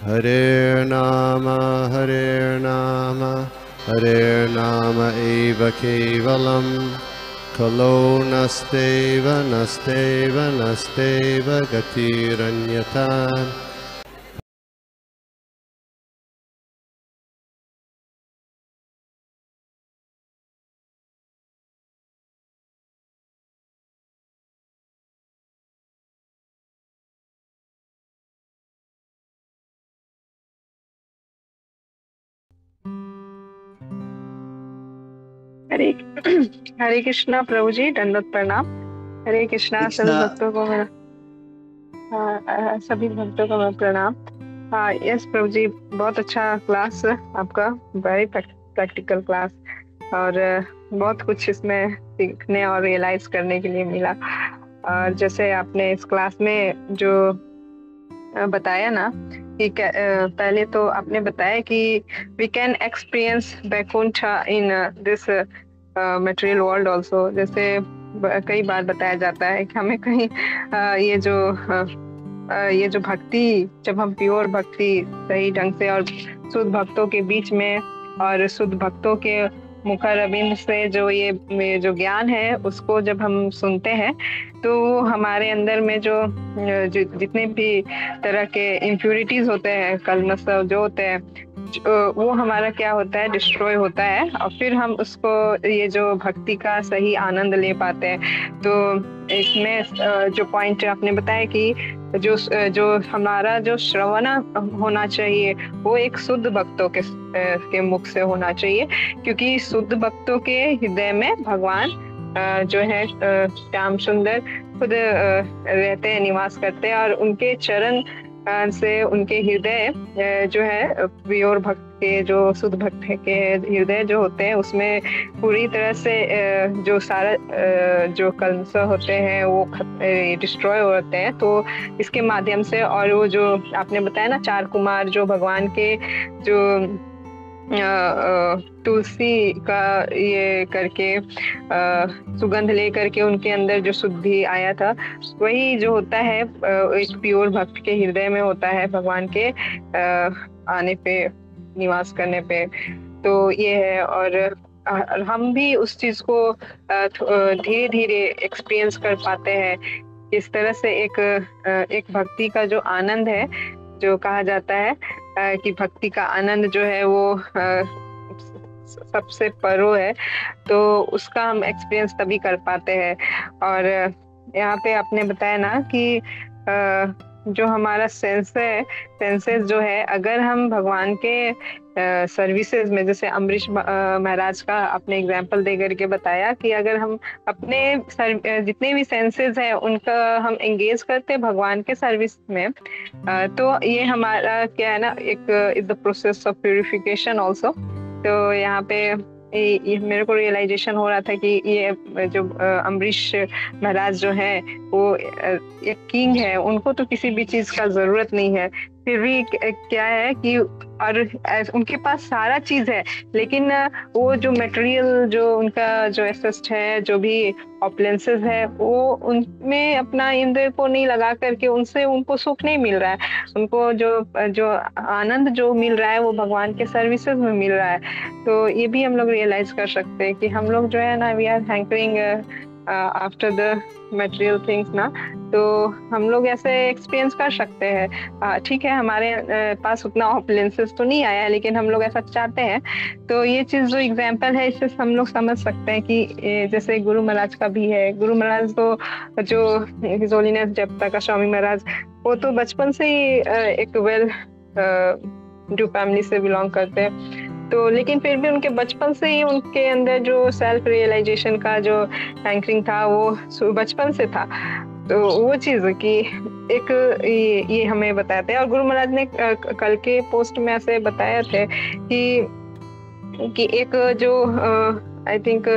Hare Nama eva kevalam Kalo nasteva nasteva nasteva gatiranyata. Hare Hare Krishna प्रभु जी, दंडवत प्रणाम। हरे कृष्णा सभी कृष्णा। भक्तों को मेरा सभी भक्तों को मैं प्रणाम। हाँ यस प्रभु जी, बहुत अच्छा क्लास आपका, वेरी प्रैक्टिकल क्लास, और बहुत कुछ इसमें सीखने और रियलाइज करने के लिए मिला। और जैसे आपने इस क्लास में जो बताया ना कि पहले तो आपने बताया कि we can experience Vaikuntha in this material world also. जैसे कई बार बताया जाता है कि हमें कहीं ये जो भक्ति, जब हम प्योर भक्ति सही ढंग से और शुद्ध भक्तों के बीच में और शुद्ध भक्तों के मुखारबिंद से जो ये जो ज्ञान है उसको जब हम सुनते हैं तो वो हमारे अंदर में जो जितने भी तरह के इम्प्यूरिटीज होते हैं, कलमश जो होते हैं, वो हमारा क्या होता है, डिस्ट्रॉय होता है, और फिर हम उसको ये जो भक्ति का सही आनंद ले पाते हैं। तो इसमें जो पॉइंट आपने बताया कि जो हमारा जो श्रवण होना चाहिए वो एक शुद्ध भक्तों के मुख से होना चाहिए, क्योंकि शुद्ध भक्तों के हृदय में भगवान जो है श्याम सुंदर खुद रहते हैं, निवास करते हैं, और उनके चरण से उनके हृदय जो है प्योर भक्त के, जो शुद्ध भक्त के हृदय जो होते हैं उसमें पूरी तरह से जो सारा जो कलमश होते हैं वो डिस्ट्रॉय होते हैं। तो इसके माध्यम से, और वो जो आपने बताया ना 4 कुमार जो भगवान के जो तुलसी का ये करके सुगंध ले करके उनके अंदर जो शुद्धि आया था, वही जो होता है एक प्योर भक्त के हृदय में होता है भगवान के आने पे, निवास करने पे। तो ये है, और हम भी उस चीज को धीरे धीरे एक्सपीरियंस कर पाते हैं। इस तरह से एक भक्ति का जो आनंद है, जो कहा जाता है कि भक्ति का आनंद जो है वो सबसे परो है, तो उसका हम एक्सपीरियंस तभी कर पाते हैं। और यहाँ पे आपने बताया ना कि जो हमारा सेंसेस जो है, अगर हम भगवान के सर्विसेज में, जैसे अम्बरीश महाराज का आपने एग्जाम्पल दे करके बताया कि अगर हम अपने जितने भी सेंसेस हैं उनका हम एंगेज करते हैं भगवान के सर्विस में, तो ये हमारा क्या है ना, एक is the process of purification also. तो यहाँ पे ये मेरे को रियलाइजेशन हो रहा था कि ये जो अम्बरीश महाराज जो है वो एक किंग है, उनको तो किसी भी चीज का जरूरत नहीं है, फिर भी क्या है कि और उनके पास सारा चीज है, लेकिन वो जो मटेरियल जो उनका जो एसेस्ट है, जो भी ऑपलेंसेस है, वो उनमें अपना इंद्र को नहीं लगा करके उनसे उनको सुख नहीं मिल रहा है। उनको जो आनंद जो मिल रहा है वो भगवान के सर्विसेज में मिल रहा है। तो ये भी हम लोग रियलाइज कर सकते हैं कि हम लोग जो है ना, we are hankering after the material things ना, तो हम लोग ऐसे एक्सपीरियंस कर सकते हैं। ठीक है, हमारे पास उतना ऑपलेंसेस तो नहीं आया है, लेकिन हम लोग ऐसा चाहते हैं। तो ये चीज जो एग्जाम्पल है, इससे हम लोग समझ सकते हैं कि जैसे गुरु महाराज का भी है। गुरु महाराज तो जो हिज होलीनेस जब तक स्वामी महाराज, वो तो बचपन से ही एक वेल डू फैमिली से बिलोंग करते हैं, तो लेकिन फिर भी उनके बचपन से ही उनके अंदर जो सेल्फ रियलाइजेशन का जो एंकरिंग था वो बचपन से था। तो वो चीज की एक ये हमें बताते हैं। और गुरु महाराज ने कल के पोस्ट में ऐसे बताया थे कि एक जो आई थिंक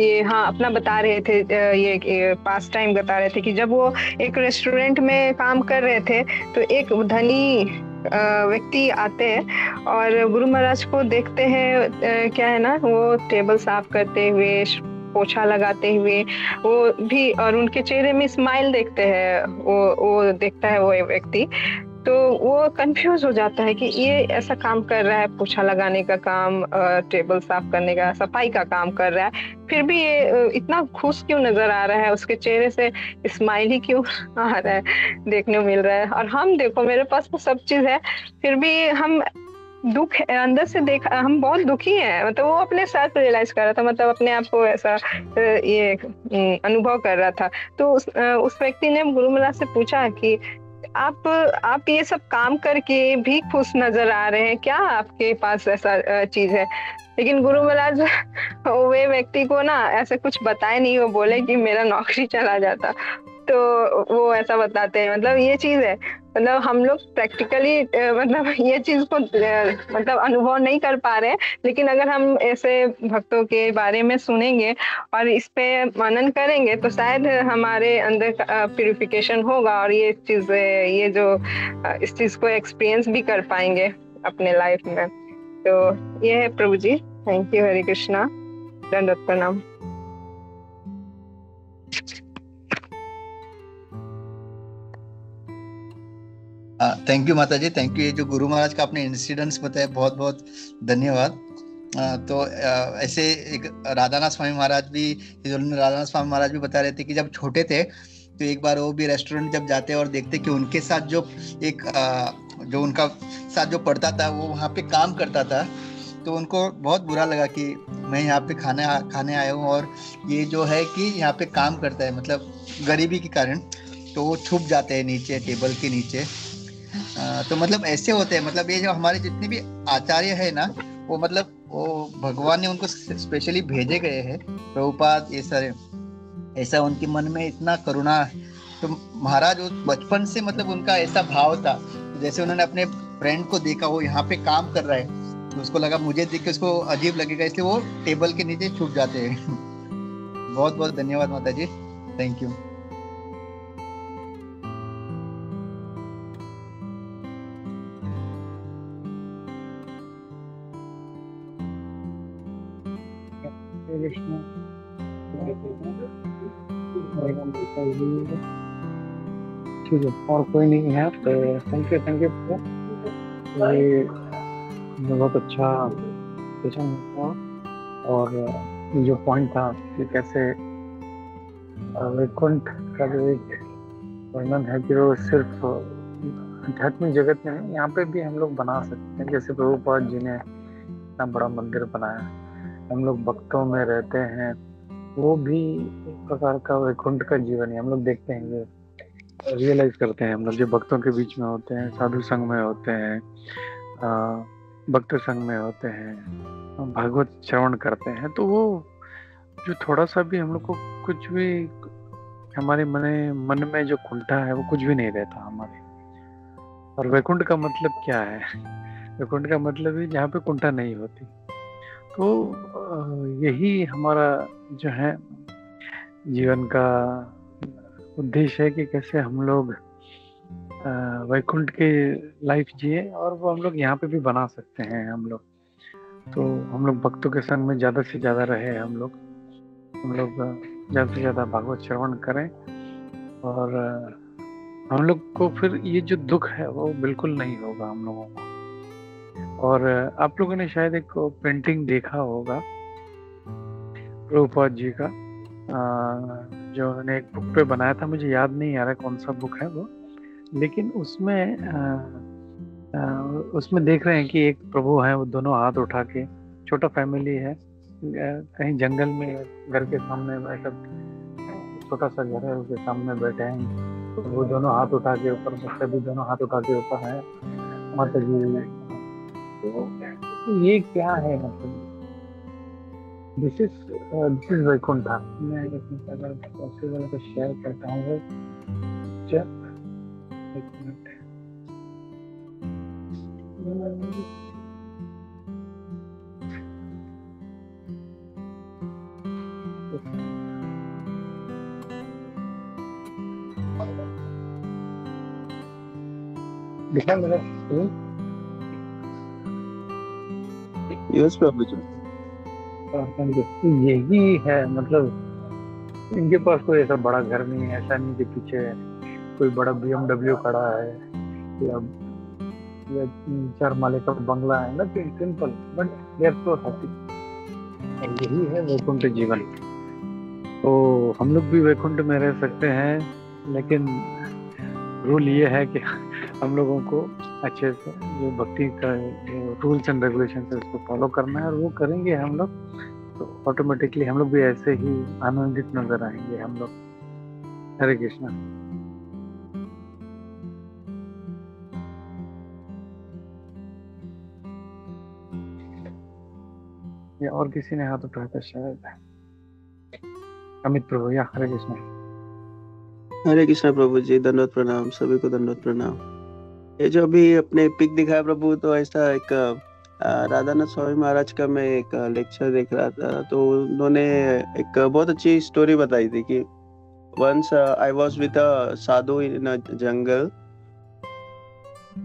ये हाँ अपना बता रहे थे, ये पास टाइम बता रहे थे कि जब वो एक रेस्टोरेंट में काम कर रहे थे तो एक धनी व्यक्ति आते हैं और गुरु महाराज को देखते हैं, क्या है ना, वो टेबल साफ करते हुए, पोछा लगाते हुए, वो भी, और उनके चेहरे में स्माइल देखते हैं, वो देखता है वो व्यक्ति। तो वो कंफ्यूज हो जाता है कि ये ऐसा काम कर रहा है, पोछा लगाने का काम, टेबल साफ करने का, सफाई का काम कर रहा है, फिर भी ये इतना खुश क्यों नजर आ रहा है, उसके चेहरे से स्माइल ही क्यों आ रहा है, देखने को मिल रहा है। और हम देखो, मेरे पास तो सब चीज है, फिर भी हम दुख है, अंदर से देखा हम बहुत दुखी हैं। मतलब वो अपने साथ रियलाइज कर रहा था, मतलब अपने आप को ऐसा ये अनुभव कर रहा था। तो उस व्यक्ति ने गुरु महाराज से पूछा कि आप ये सब काम करके भी खुश नजर आ रहे हैं, क्या आपके पास ऐसा चीज है? लेकिन गुरु महाराज वे व्यक्ति को ना ऐसे कुछ बताए नहीं, वो बोले कि मेरा नौकरी चला जाता। तो वो ऐसा बताते हैं, मतलब ये चीज है, मतलब हम लोग प्रैक्टिकली मतलब ये चीज को मतलब अनुभव नहीं कर पा रहे हैं। लेकिन अगर हम ऐसे भक्तों के बारे में सुनेंगे और इस पे मनन करेंगे तो शायद हमारे अंदर प्यूरिफिकेशन होगा, और ये चीज ये जो इस चीज को एक्सपीरियंस भी कर पाएंगे अपने लाइफ में। तो ये है प्रभु जी। थैंक यू, हरे कृष्णा, दंडवत प्रणाम। थैंक यू माता जी, थैंक यू। ये जो गुरु महाराज का आपने इंसिडेंट्स बताया, बहुत बहुत धन्यवाद। तो ऐसे एक राधानाथ स्वामी महाराज भी, राधानाथ स्वामी महाराज भी बता रहे थे कि जब छोटे थे तो एक बार वो भी रेस्टोरेंट जब जाते और देखते कि उनके साथ जो एक जो उनका साथ जो पढ़ता था वो वहाँ पे काम करता था, तो उनको बहुत बुरा लगा कि मैं यहाँ पे खाने आया हूँ और ये जो है कि यहाँ पे काम करता है, मतलब गरीबी के कारण। तो वो छुप जाते हैं नीचे, टेबल के नीचे। तो मतलब ऐसे होते हैं, मतलब ये जो हमारे जितने भी आचार्य है ना, वो मतलब वो भगवान ने उनको स्पेशली भेजे गए हैं, प्रभुपाद ये सारे। ऐसा उनके मन में इतना करुणा। तो महाराज वो बचपन से मतलब उनका ऐसा भाव था, जैसे उन्होंने अपने फ्रेंड को देखा वो यहाँ पे काम कर रहा है, तो उसको लगा मुझे देख के उसको अजीब लगेगा, इसलिए वो टेबल के नीचे छुप जाते हैं। बहुत बहुत धन्यवाद माता जी, थैंक यू। ठीक है, और कोई नहीं है तो थैंक यू। ये बहुत अच्छा सेशन था, और जो पॉइंट था कि कैसे वैकुंठ का जो एक वर्णन है कि वो सिर्फ आध्यात्मिक जगत में नहीं, यहाँ पे भी हम लोग बना सकते हैं। जैसे प्रभुपाद जी ने इतना बड़ा मंदिर बनाया, हम लोग भक्तों में रहते हैं, वो भी एक प्रकार का वैकुंठ का जीवन है। हम लोग देखते हैं, ये रियलाइज करते हैं हम लोग, जो भक्तों के बीच में होते हैं, साधु संघ में होते हैं, भक्त संघ में होते हैं, भागवत श्रवण करते हैं, तो वो जो थोड़ा सा भी हम लोग को कुछ भी हमारे मन में जो कुंठा है वो कुछ भी नहीं रहता हमारे। और वैकुंठ का मतलब क्या है? वैकुंठ का मतलब ही जहाँ पे कुंठा नहीं होती। तो यही हमारा जो है जीवन का उद्देश्य है कि कैसे हम लोग वैकुंठ के लाइफ जिए, और वो हम लोग यहाँ पे भी बना सकते हैं हम लोग। तो हम लोग भक्तों के संग में ज़्यादा से ज़्यादा रहे, हम लोग ज़्यादा से ज़्यादा भागवत श्रवण करें, और हम लोग को फिर ये जो दुख है वो बिल्कुल नहीं होगा हम लोगों को। और आप लोगों ने शायद एक पेंटिंग देखा होगा प्रभुपाद जी का, जो उन्होंने एक बुक पे बनाया था, मुझे याद नहीं आ रहा कौन सा बुक है वो, लेकिन उसमें देख रहे हैं कि एक प्रभु है, वो दोनों हाथ उठा के, छोटा फैमिली है, कहीं जंगल में घर के सामने, मतलब छोटा सा घर है, उसके सामने बैठे हैं, तो वो दोनों हाथ उठा के ऊपर, बच्चा भी दोनों हाथ उठा के ऊपर है, माता जी। तो ये क्या है, मतलब दिस इज वैकुंठा। मैं अगर पॉसिबल तो शेयर करता हूँ, एक मिनट। दिखा मेरा स्क्रीन? यस प्रभु जी। यही है, मतलब इनके पास कोई ऐसा बड़ा घर नहीं है, ऐसा नहीं कि पीछे कोई बड़ा BMW खड़ा है, या 4 माले का बंगला है ना, simple but they are so happy. और यही है वैकुंठ जीवन। तो हम लोग भी वैकुंठ में रह सकते हैं, लेकिन रूल ये है कि हम लोगों को अच्छे से जो भक्ति का जो रूल्स एंड रेगुलेशन है उसको फॉलो करना है, और वो करेंगे हम लोग तो ऑटोमेटिकली हम लोग भी ऐसे ही आनंदित नजर आएंगे हम लोग। हरे कृष्णा। या और किसी ने हाथ उठाया था शायद, अमित प्रभु। या हरे कृष्णा। हरे कृष्णा प्रभु जी, दंडवत प्रणाम, सभी को दंडवत प्रणाम। ये जो अभी अपने पिक दिखाया प्रभु, तो ऐसा एक राधानाथ स्वामी महाराज का मैं एक लेक्चर देख रहा था, तो उन्होंने एक बहुत अच्छी स्टोरी बताई थी कि once I was with a sadhu in a jungle.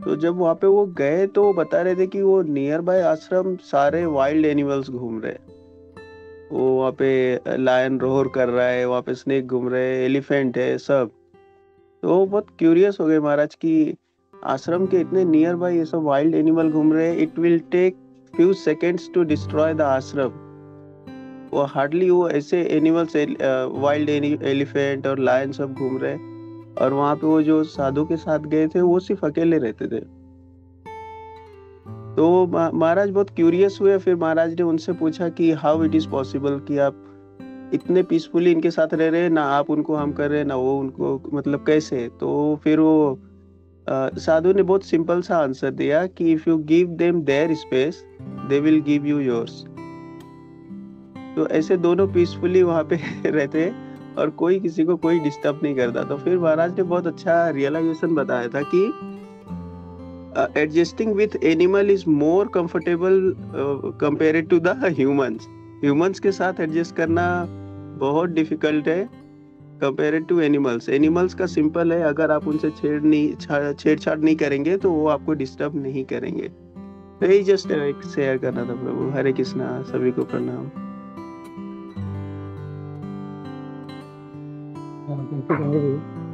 तो जब वहाँ पे वो गए तो वो बता रहे थे कि वो नियर बाय आश्रम सारे वाइल्ड एनिमल्स घूम रहे। वो वहाँ पे लायन रोर कर रहा है, वहाँ पे स्नेक घूम रहे हैं, एलिफेंट है, सब। तो वो बहुत क्यूरियस हो गए महाराज की आश्रम के इतने नियर बाय ये सब वाइल्ड एनिमल घूम रहे हैं, it will take few seconds to destroy the ashram. वो हार्डली वो ऐसे एनिमल्स, वाइल्ड एलिफेंट और लायन सब घूम रहे हैं, और वहाँ पे वो जो साधु के साथ गए थे वो सिर्फ अकेले रहते थे। तो महाराज बहुत क्यूरियस हुए। फिर महाराज ने उनसे पूछा कि हाउ इट इज पॉसिबल कि आप इतने पीसफुली इनके साथ रह रहे हैं, ना आप उनको हार्म कर रहे हैं ना वो उनको, मतलब कैसे? तो फिर वो साधु ने बहुत सिंपल सा आंसर दिया कि if you give them their space they will give you yours. तो ऐसे दोनों पीसफुली वहां पे रहते हैं और कोई किसी को कोई डिस्टर्ब नहीं करता। तो फिर महाराज ने बहुत अच्छा रियलाइजेशन बताया था कि adjusting with animal is more comfortable compared to the humans के साथ एडजस्ट करना बहुत डिफिकल्ट है कंपेयर्ड टू एनिमल्स। एनिमल्स का सिंपल है, अगर आप उनसे छेड़छाड़ नहीं करेंगे तो वो आपको डिस्टर्ब नहीं करेंगे। तो यही जस्ट एक शेयर करना था प्रभु। हरे कृष्णा, सभी को प्रणाम।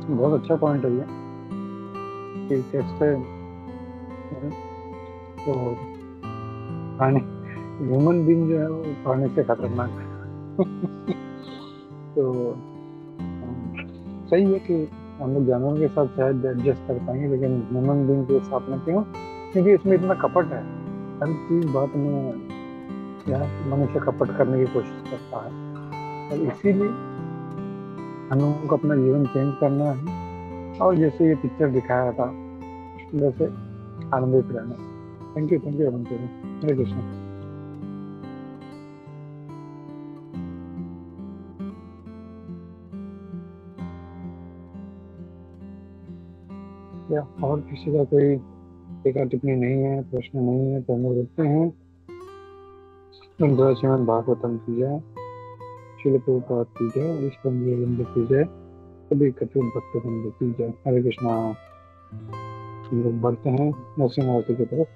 बहुत अच्छा पॉइंट है ये कि कैसे तो प्राणी, ह्यूमन बीइंग जो है वो प्राणी से खतरनाक है। तो सही है कि हम लोग जानवरों के साथ शायद एडजस्ट कर पाएंगे, लेकिन ह्यूमन बीइंग के साथ में क्यों? क्योंकि इसमें इतना कपट है, हर चीज बात में यहाँ मनुष्य कपट करने की कोशिश करता है, और इसीलिए हम लोगों को अपना जीवन चेंज करना है, और जैसे ये पिक्चर दिखाया था वैसे आनंदित रहना। थैंक यू अनंत। हरे कृष्ण। या और किसी का कोई टीका टिप्पणी नहीं है, प्रश्न नहीं है, तो हम लोग रखते हैं। श्रीमद् भागवतम की जय, श्रील प्रभुपाद की जय, ईश्वर की जय, सभी कथित भक्तवृंद की जय। हरे कृष्णा। हम लोग बढ़ते हैं नरसिंह आरती की तरफ।